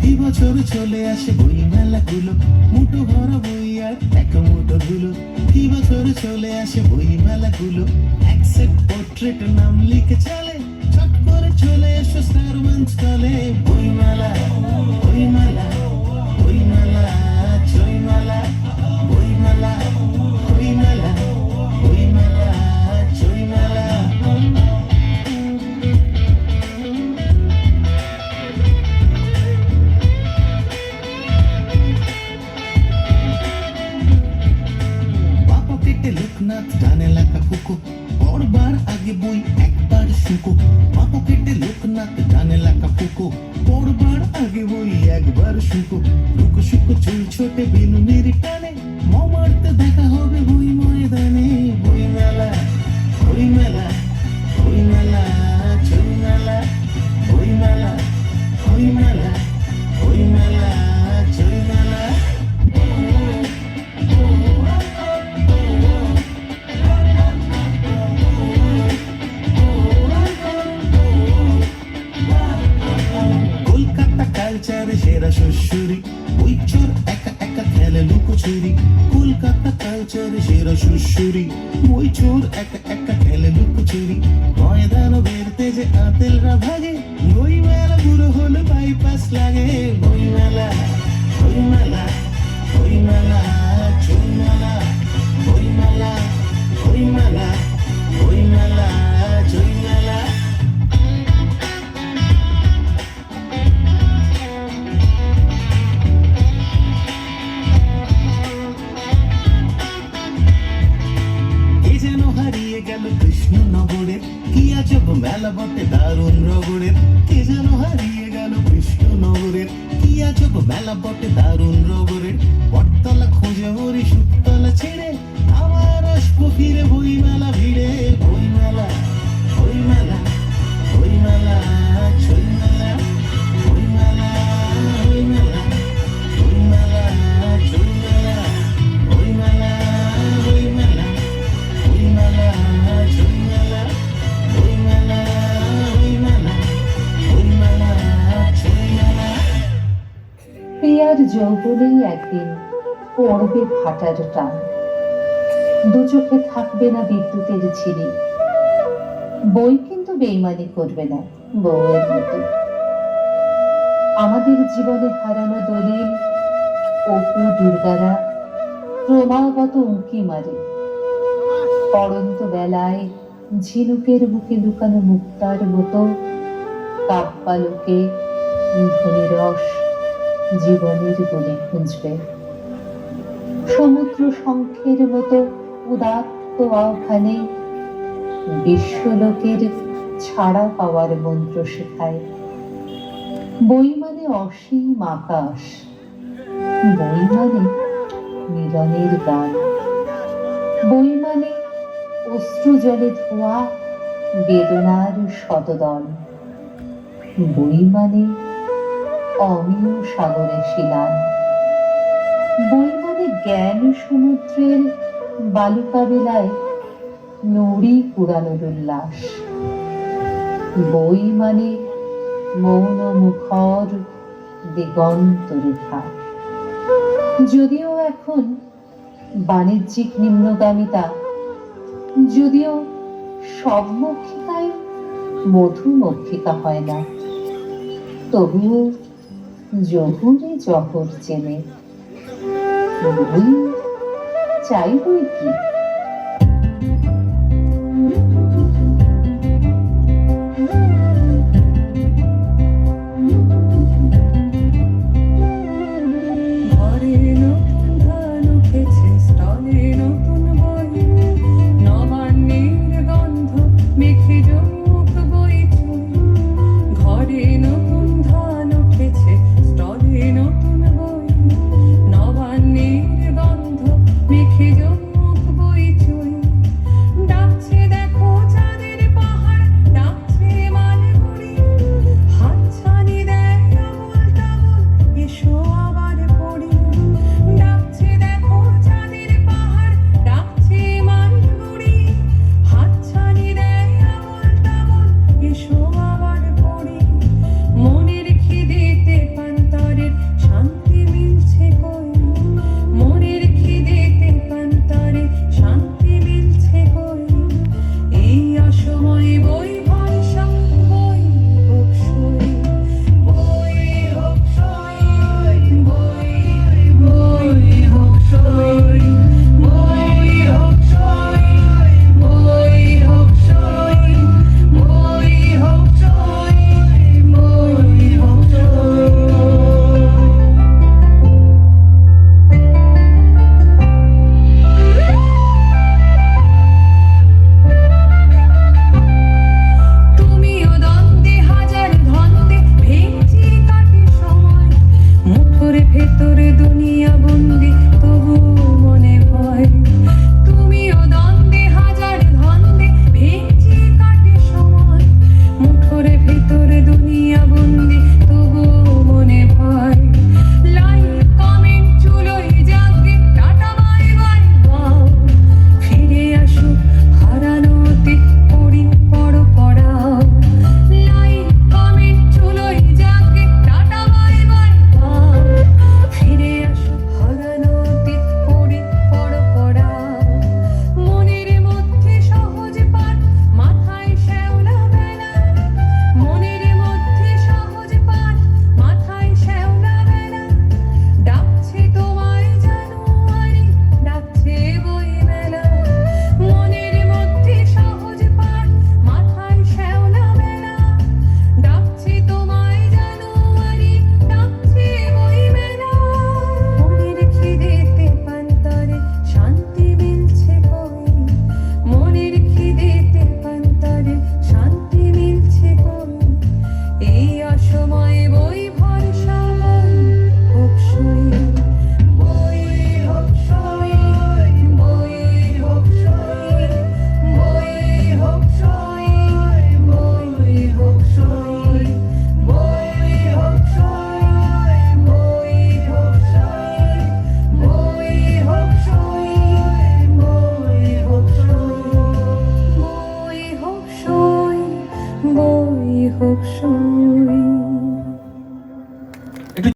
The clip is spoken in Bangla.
এই বছর চলে আসে বই মেলা গুলো, মুঠো ভরা বই আর এক মুঠো ধুলো। এই বছর চলে আসে বই মেলা গুলো, এক সেট পোর্ট্রেট নাম লিখে চলে। চট করে চলে এসো স্টার মঞ্চ তলে। বই মেলা, বই মেলা, বই মেলা, জয় মেলা, বই মেলা, বই মেলা, বই মেলা, জয় মেলা। লোকনাথ ডানে লেখা কুকু, পড়বার আগে বই একবার শুকো। মা পকেটে লোকনাথ ডানে লেখা কুকু, পড়বার আগে বই একবার শুকো। লুকো শুকো চুল ছোটে বেলুনের টানে, মামারতে দেখা হবে বই ময়দানে। বই মেলা, বই মেলা, বই মেলা, চই মেলা, বই মেলা, বই মেলা, বই মেলা, চই মেলা। কালচারে সেরা শ্বশুরি, বই চোর একা একা খেলে লুকোচুরি। কলকাতা কালচারে সেরা শ্বশুরি, বই চোর একা একা খেলে লুকোচুরি। ময়দান বেরতে যে আতেলরা ভাগে, বই মেলা পুরো হলো বাইপাস লাগে। বই মেলা, বই মেলা, বই মেলা, চই মেলা, বই মেলা, বই মেলা, বই মেলা, চই মেলা। হারিয়ে গেল কৃষ্ণনগরের কি আজব মেলা বটে দারুণ রগড়ের। কে যেন হারিয়ে গেল কৃষ্ণনগরের কি আজব মেলা বটে দারুণ রগড়ের। বটতলা খুঁজে মরি সুতলা ছেড়ে, আবার আসবো ফিরে বই মেলা ভিড়ে। বই মেলা, বই মেলা, বই মেলা, ছই মেলা, বই মেলা, বই মেলা, বই মেলা, ছই মেলা, বই মেলা, বই মেলা, বই মেলা, ছই মেলা, বই মেলা, বই মেলা, বই মেলা, ছই মেলা। প্রিয়ার যৌবনেই একদিন পড়বে ভাটার টান, দু চোখে থাকবে না বিদ্যুতের ঝিরি। বই কিন্তু বেইমানি করবে না বউয়ের মতো। আমাদের জীবনে হারানো দলিল অপু দুর্গারা ক্রমাগত উঁকি মারে। পড়ন্ত বেলায় ঝিনুকের বুকে লুকানো মুক্তার মতো কাব্যালোকে ধনী রস জীবনের গলি খুঁজবে। সমুদ্র শঙ্খের মতো উদাত্ত আহ্বানে বিশ্বলোকের ছাড়া পাওয়ার মন্ত্র শেখায়। বই মানে অসীম আকাশ, বই মানে মিলনের গান, বই মানে অশ্রু জলে ধোয়া বেদনার শতদল, বই মানে অমিয় সাগরে শিলান, বই মানে জ্ঞান সমুদ্রের বালুকা বেলায় নড়ি কুড়ানোর উল্লাস, বই মানে মৌন মুখর দিগন্ত রেখা। যদিও এখন বাণিজ্যিক নিম্নগামিতা, যদিও সব মক্ষিকাই মধুমক্ষিকা হয় না, তবুও জহুরে জহর চেনে। বই চাই বই কি?